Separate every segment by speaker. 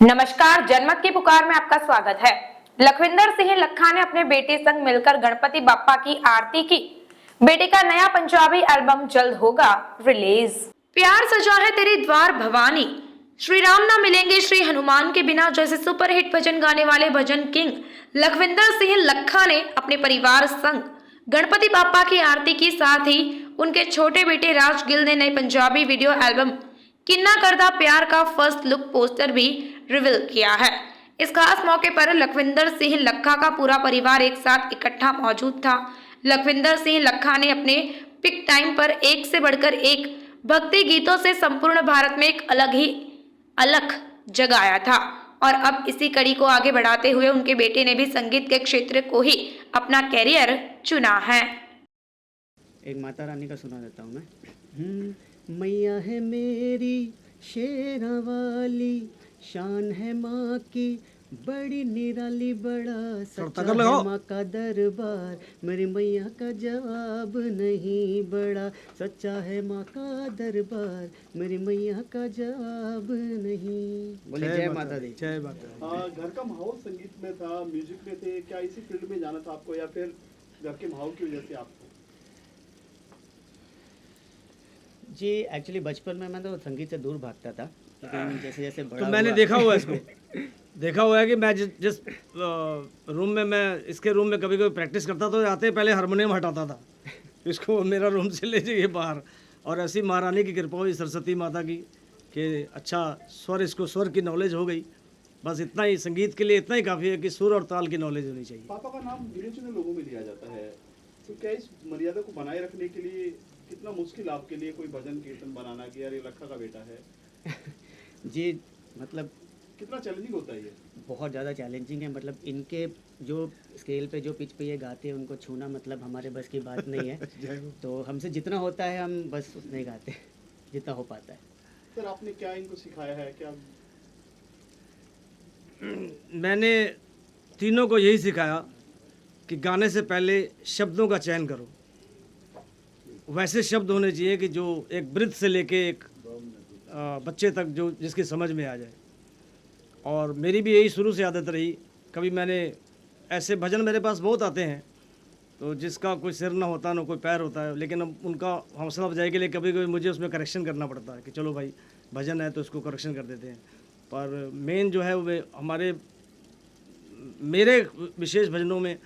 Speaker 1: नमस्कार, जनमत की पुकार में आपका स्वागत है। लखविंदर सिंह लखा ने अपने बेटे संग मिलकर गणपति बप्पा की आरती की। बेटे का नया पंजाबी एल्बम जल्द होगा रिलीज। प्यार सजा है तेरे द्वार भवानी, श्री राम ना मिलेंगे श्री हनुमान के बिना जैसे सुपरहिट भजन गाने वाले भजन किंग लखविंदर सिंह लखा ने अपने परिवार संग गणपति बप्पा की आरती की। साथ ही उनके छोटे बेटे राज गिल ने नए पंजाबी वीडियो एल्बम किन्ना करदा प्यार का फर्स्ट लुक पोस्टर भी रिवील किया है। इस खास मौके पर लखविंदर सिंह लखा का पूरा परिवार एक साथ इकट्ठा मौजूद था। लखविंदर सिंह लखा ने अपने पिक टाइम पर एक से बढ़कर एक भक्ति गीतों से संपूर्ण भारत में एक अलग ही अलख जगाया था और अब इसी कड़ी को आगे बढ़ाते हुए उनके बेटे ने भी संगीत के क्षेत्र को ही अपना कैरियर चुना है।
Speaker 2: एक माता रानी का सुना देता हूँ मैं। मैया है मेरी शेरा वाली, शान है माँ की बड़ी निराली, बड़ा सच्चा है माँ का दरबार, मेरी मैया का जवाब नहीं, बड़ा सच्चा है माँ का दरबार, मेरी मैया का जवाब नहीं। बोले जय माता दी।
Speaker 3: जय माता। घर का माहौल संगीत में था, म्यूजिक में थे, क्या इसी फील्ड में जाना था आपको या फिर घर के माहौल की वजह से आपको?
Speaker 2: जी एक्चुअली बचपन में मैं तो संगीत से दूर भागता था, लेकिन जैसे जैसे बड़ा
Speaker 4: तो मैंने देखा हुआ है इसको देखा हुआ है कि मैं जिस रूम में मैं इसके रूम में कभी कभी प्रैक्टिस करता तो आते पहले हारमोनियम हटाता था इसको मेरा रूम से ले जाइए बाहर। और ऐसी महारानी की कृपा हुई, सरस्वती माता की, कि अच्छा स्वर, इसको स्वर की नॉलेज हो गई। बस इतना ही, संगीत के लिए इतना ही काफ़ी है कि सुर और ताल की नॉलेज होनी चाहिए।
Speaker 3: पापा का नाम गिने चुने लोगों में लिया जाता है, तो क्या इस मर्यादा को बनाए रखने के लिए कितना मुश्किल आपके लिए कोई भजन कीर्तन बनाना कि यार ये लखा का बेटा है?
Speaker 2: जी मतलब
Speaker 3: कितना चैलेंजिंग होता है ये?
Speaker 2: बहुत ज़्यादा चैलेंजिंग है। मतलब इनके जो स्केल पे जो पिच पे ये गाते हैं उनको छूना मतलब हमारे बस की बात नहीं है। तो हमसे जितना होता है हम बस उतना ही गाते हैं जितना हो पाता है।
Speaker 3: सर आपने क्या इनको सिखाया है? क्या
Speaker 4: मैंने तीनों को यही सिखाया कि गाने से पहले शब्दों का चयन करो। वैसे शब्द होने चाहिए कि जो एक वृद्ध से लेके एक बच्चे तक जो जिसकी समझ में आ जाए। और मेरी भी यही शुरू से आदत रही। कभी मैंने ऐसे भजन मेरे पास बहुत आते हैं तो जिसका कोई सिर ना होता ना कोई पैर होता है, लेकिन अब उनका हौसला अफजाई के लिए कभी कभी मुझे उसमें करेक्शन करना पड़ता है कि चलो भाई भजन है तो इसको करेक्शन कर देते हैं। पर मेन जो है वो मेरे विशेष भजनों में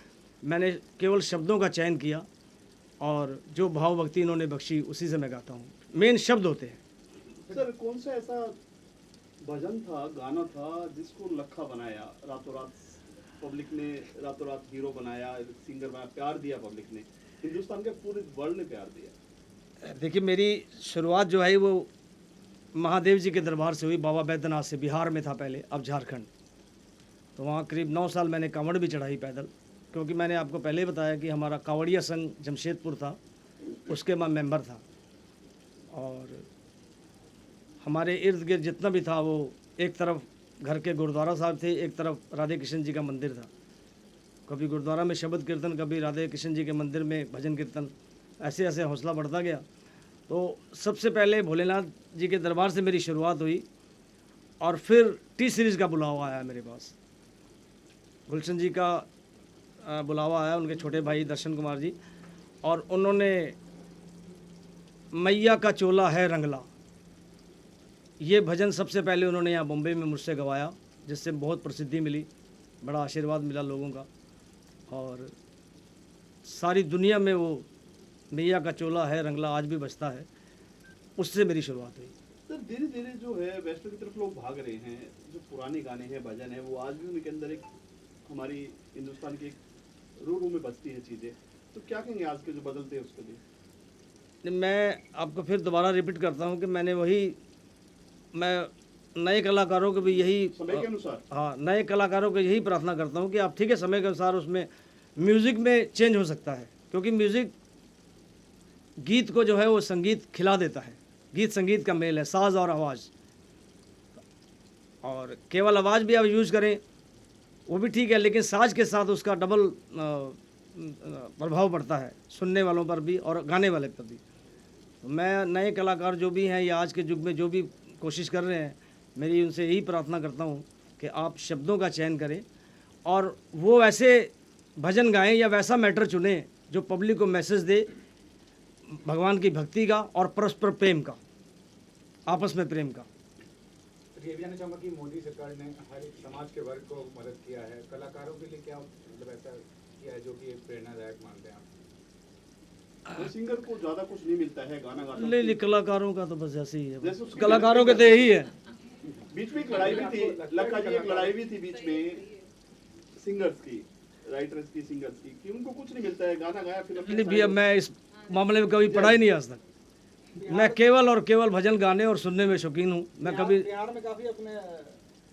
Speaker 4: मैंने केवल शब्दों का चयन किया और जो भाव भक्ति इन्होंने बख्शी उसी से मैं गाता हूँ। मेन शब्द होते हैं।
Speaker 3: सर कौन सा ऐसा भजन था, गाना था जिसको लखा बनाया, रातों रात पब्लिक ने रातों रात हीरो बनाया, सिंगर बनाया, प्यार दिया पब्लिक ने, हिंदुस्तान के पूरे वर्ल्ड ने प्यार दिया?
Speaker 4: देखिए मेरी शुरुआत जो है वो महादेव जी के दरबार से हुई, बाबा बैद्यनाथ से। बिहार में था पहले, अब झारखंड। तो वहाँ करीब 9 साल मैंने कांवड़ भी चढ़ाई पैदल, क्योंकि मैंने आपको पहले ही बताया कि हमारा कांवड़िया संघ जमशेदपुर था, उसके मैं मेंबर था। और हमारे इर्द गिर्द जितना भी था वो एक तरफ घर के गुरुद्वारा साहब थे, एक तरफ राधे कृष्ण जी का मंदिर था। कभी गुरुद्वारा में शब्द कीर्तन, कभी राधे कृष्ण जी के मंदिर में भजन कीर्तन, ऐसे ऐसे हौसला बढ़ता गया। तो सबसे पहले भोलेनाथ जी के दरबार से मेरी शुरुआत हुई और फिर टी सीरीज़ का बुलावा आया मेरे पास। गुलशन जी का बुलावा आया, उनके छोटे भाई दर्शन कुमार जी, और उन्होंने मैया का चोला है रंगला, ये भजन सबसे पहले उन्होंने यहाँ बॉम्बे में मुझसे गवाया, जिससे बहुत प्रसिद्धि मिली, बड़ा आशीर्वाद मिला लोगों का। और सारी दुनिया में वो मैया का चोला है रंगला आज भी बजता है, उससे मेरी शुरुआत हुई।
Speaker 3: सर धीरे धीरे जो है वेस्टर्न की तरफ लोग भाग रहे हैं, जो पुराने गाने हैं, भजन है, वो आज भी उनके अंदर एक हमारी हिंदुस्तान की रू में बजती है चीज़ें। तो क्या कहेंगे आज के जो बदलते हैं उसके लिए?
Speaker 4: मैं आपको फिर दोबारा रिपीट करता हूँ कि मैं नए कलाकारों को भी यही
Speaker 3: समय के अनुसार,
Speaker 4: हाँ, नए कलाकारों को यही प्रार्थना करता हूँ कि आप ठीक है समय के अनुसार उसमें म्यूज़िक में चेंज हो सकता है, क्योंकि म्यूज़िक गीत को जो है वो संगीत खिला देता है। गीत संगीत का मेल है, साज और आवाज़। और केवल आवाज़ भी आप यूज़ करें वो भी ठीक है, लेकिन साज के साथ उसका डबल प्रभाव पड़ता है सुनने वालों पर भी और गाने वाले पर भी। तो मैं नए कलाकार जो भी हैं या आज के युग में जो भी कोशिश कर रहे हैं, मेरी उनसे यही प्रार्थना करता हूँ कि आप शब्दों का चयन करें और वो ऐसे भजन गाएं या वैसा मैटर चुनें जो पब्लिक को मैसेज दे भगवान की भक्ति का और परस्पर प्रेम का, आपस में प्रेम का।
Speaker 5: ये भी कहना चाहूँगा कि मोदी सरकार ने हर एक समाज के वर्ग को मदद किया है, कलाकारों के लिए क्या मतलब ऐसा किया है जो कि एक प्रेरणादायक मानते हैं आप?
Speaker 3: वो सिंगर को ज्यादा कुछ नहीं मिलता है गाना गाता
Speaker 4: ले कलाकारों का तो बस ऐसे ही है,
Speaker 3: जैसे उसकी
Speaker 4: कलाकारों के तो यही है।
Speaker 3: बीच में एक लड़ाई भी थी, लखा जी, एक लड़ाई भी थी बीच में सिंगर्स की, राइटर्स की, सिंगर्स की, कि उनको कुछ नहीं मिलता है, गाना गाया फिल्म
Speaker 4: नहीं भैया, मैं इस मामले में कभी पढ़ा ही नहीं आज तक। मैं केवल और केवल भजन गाने और सुनने में शौकीन हूँ। मैं कभी
Speaker 5: बिहार में काफी अपने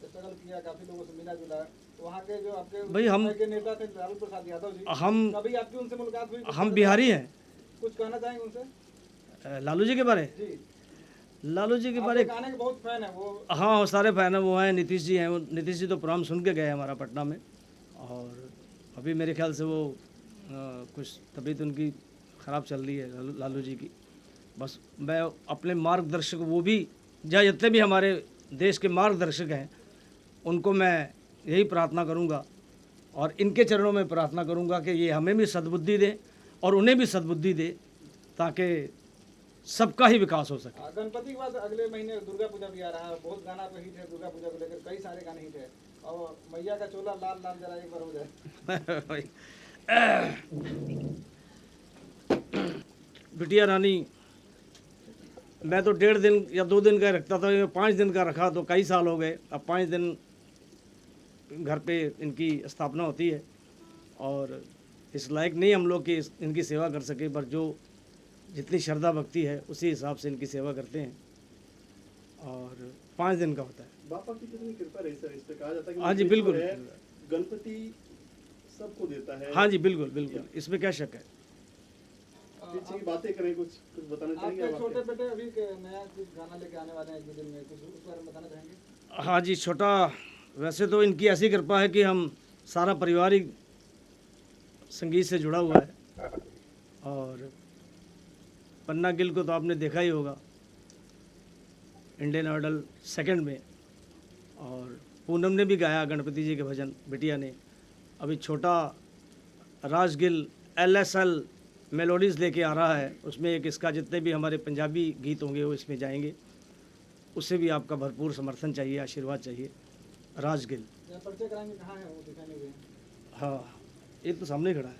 Speaker 5: स्ट्रगल किया, काफी लोगों से मिला जुला, वहाँ के जो आपके
Speaker 4: भाई हम
Speaker 5: के नेता थे लालू प्रसाद यादव जी,
Speaker 4: हम
Speaker 5: कभी आपकी उनसे मुलाकात हुई?
Speaker 4: हम बिहारी हैं।
Speaker 5: कुछ कहना चाहेंगे उनसे?
Speaker 4: लालू जी के बारे,
Speaker 5: जी,
Speaker 4: लालू जी के
Speaker 5: आपके
Speaker 4: बारे,
Speaker 5: गाने के बहुत फैन है वो।
Speaker 4: हाँ वो सारे फैन हैं, वो हैं नीतीश जी हैं। वो नीतीश जी तो प्रोग्राम सुन के गए हमारा पटना में, और अभी मेरे ख्याल से वो कुछ तबीयत उनकी ख़राब चल रही है लालू जी की। बस मैं अपने मार्गदर्शक, वो भी या जितने भी हमारे देश के मार्गदर्शक हैं, उनको मैं यही प्रार्थना करूंगा और इनके चरणों में प्रार्थना करूंगा कि ये हमें भी सद्बुद्धि दें और उन्हें भी सद्बुद्धि दे, ताकि सबका ही विकास हो सके।
Speaker 5: गणपति के बाद अगले महीने दुर्गा पूजा भी आ रहा है, बहुत गाना पे हिट है दुर्गा पूजा को लेकर, कई सारे गाने हिट है, और मैया का चोला लाल लाल जरा एक बार हो जाए।
Speaker 4: बिटिया रानी, मैं तो 1.5 दिन या 2 दिन का रखता था, 5 दिन का रखा तो कई साल हो गए। अब 5 दिन घर पे इनकी स्थापना होती है, और इस लायक नहीं हम लोग कि इनकी सेवा कर सके, पर जो जितनी श्रद्धा भक्ति है उसी हिसाब से इनकी सेवा करते हैं, और 5 दिन का होता है।
Speaker 3: बापा की कितनी कृपा रही सर, इस पे कहा जाता है कि
Speaker 4: हाँ जी, बिल्कुल।
Speaker 3: गणपति सबको देता है।
Speaker 4: हाँ जी, बिल्कुल बिल्कुल, इसमें क्या शक है।
Speaker 3: पीछे की बातें करें, कुछ बताना चाहेंगे
Speaker 5: आपके
Speaker 3: आप?
Speaker 5: छोटे बेटे अभी नया कुछ गाना लेके आने वाले हैं एक दो दिन में, कुछ उस बारे में बताना चाहेंगे?
Speaker 4: हाँ जी, छोटा, वैसे तो इनकी ऐसी कृपा है कि हम सारा परिवार ही संगीत से जुड़ा हुआ है, और पन्ना गिल को तो आपने देखा ही होगा इंडियन आइडल 2 में, और पूनम ने भी गाया गणपति जी के भजन, बिटिया ने। अभी छोटा राज गिल LSL मेलोडीज़ लेके आ रहा है, उसमें एक इसका जितने भी हमारे पंजाबी गीत होंगे वो इसमें जाएंगे। उससे भी आपका भरपूर समर्थन चाहिए, आशीर्वाद चाहिए। राज गिल,
Speaker 5: या परिचय कराएंगे, कहाँ है वो, दिखाने हुए?
Speaker 4: हाँ ये तो सामने खड़ा है,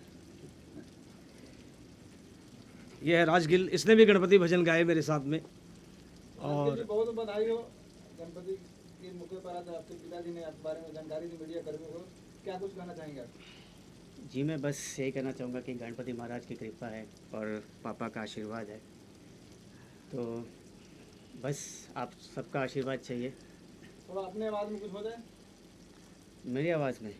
Speaker 4: ये है राज गिल। इसने भी गणपति भजन गाए मेरे साथ में। और
Speaker 5: बहुत बधाई हो, गणपति के मौके पर आज आपके पिताजी ने आपके बारे में जानकारी दी मीडिया कर्मियों को, क्या कुछ कहना चाहेंगे आप?
Speaker 2: जी, मैं बस यही कहना चाहूँगा कि गणपति महाराज की कृपा है और पापा का आशीर्वाद है, तो बस आप सबका आशीर्वाद चाहिए।
Speaker 5: थोड़ा अपने आवाज़ में कुछ हो जाए।
Speaker 2: मेरी आवाज़ में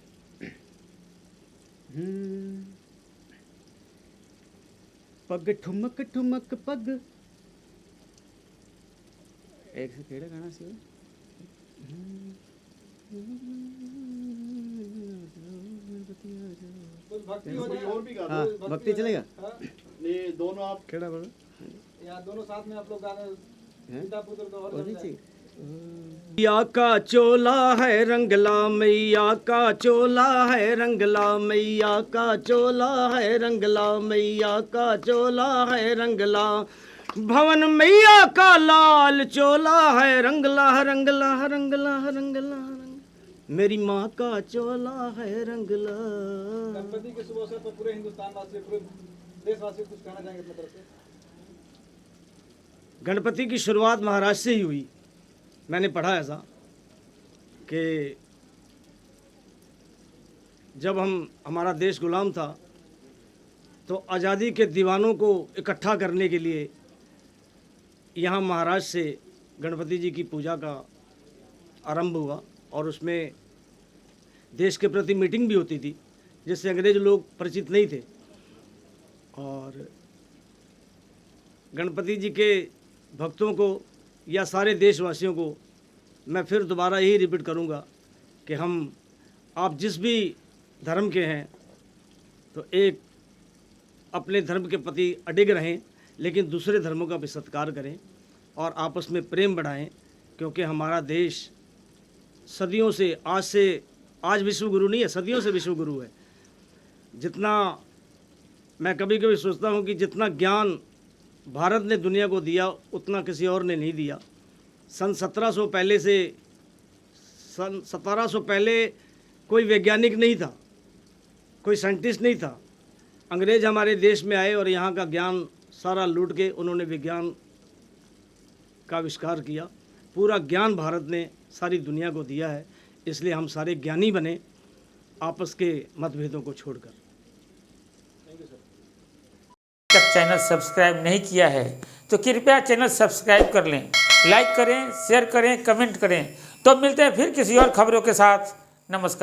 Speaker 2: पग ठुमक ठुमक पग, एक से केड़ा गाना सी
Speaker 5: कुछ भक्ति हो
Speaker 3: कोई
Speaker 5: जाए।
Speaker 3: और भी गा दो।
Speaker 2: हाँ,
Speaker 5: कुछ
Speaker 2: भक्ति
Speaker 5: हो
Speaker 2: चलेगा?
Speaker 5: जाए। हाँ?
Speaker 3: नहीं, दोनों आप
Speaker 4: केड़ा बोलो,
Speaker 5: या दोनों साथ में आप लोग गाने, पिता पुत्र का और
Speaker 2: और नहीं
Speaker 5: चल
Speaker 2: चाहिए?
Speaker 5: जाए।
Speaker 4: मैया का चोला है रंगला, मैया का चोला है रंगला, मैया का चोला है रंगला, मैया का चोला है रंगला, भवन मैया का लाल चोला है रंगला रंगला रंगला रंगला, मेरी माँ का चोला है रंगला।
Speaker 5: गणपति के शुभ अवसर पर पूरे हिंदुस्तान वासी, पूरे देशवासी कुछ कहना चाहेंगे अपनी तरफ से?
Speaker 4: गणपति की शुरुआत महाराष्ट्र से ही हुई। मैंने पढ़ा ऐसा कि जब हमारा देश गुलाम था तो आज़ादी के दीवानों को इकट्ठा करने के लिए यहाँ महाराष्ट्र से गणपति जी की पूजा का आरंभ हुआ, और उसमें देश के प्रति मीटिंग भी होती थी जिससे अंग्रेज लोग परिचित नहीं थे। और गणपति जी के भक्तों को या सारे देशवासियों को मैं फिर दोबारा यही रिपीट करूंगा कि आप जिस भी धर्म के हैं तो एक अपने धर्म के प्रति अडिग रहें, लेकिन दूसरे धर्मों का भी सत्कार करें और आपस में प्रेम बढ़ाएं, क्योंकि हमारा देश सदियों से, आज विश्व गुरु नहीं है, सदियों से विश्व गुरु है। जितना मैं कभी कभी सोचता हूँ कि जितना ज्ञान भारत ने दुनिया को दिया उतना किसी और ने नहीं दिया। सन 1700 पहले कोई वैज्ञानिक नहीं था, कोई साइंटिस्ट नहीं था। अंग्रेज हमारे देश में आए और यहाँ का ज्ञान सारा लूट के उन्होंने विज्ञान का आविष्कार किया। पूरा ज्ञान भारत ने सारी दुनिया को दिया है, इसलिए हम सारे ज्ञानी बने आपस के मतभेदों को छोड़कर।
Speaker 6: तक चैनल सब्सक्राइब नहीं किया है तो कृपया चैनल सब्सक्राइब कर लें, लाइक करें, शेयर करें, कमेंट करें। तो मिलते हैं फिर किसी और खबरों के साथ। नमस्कार।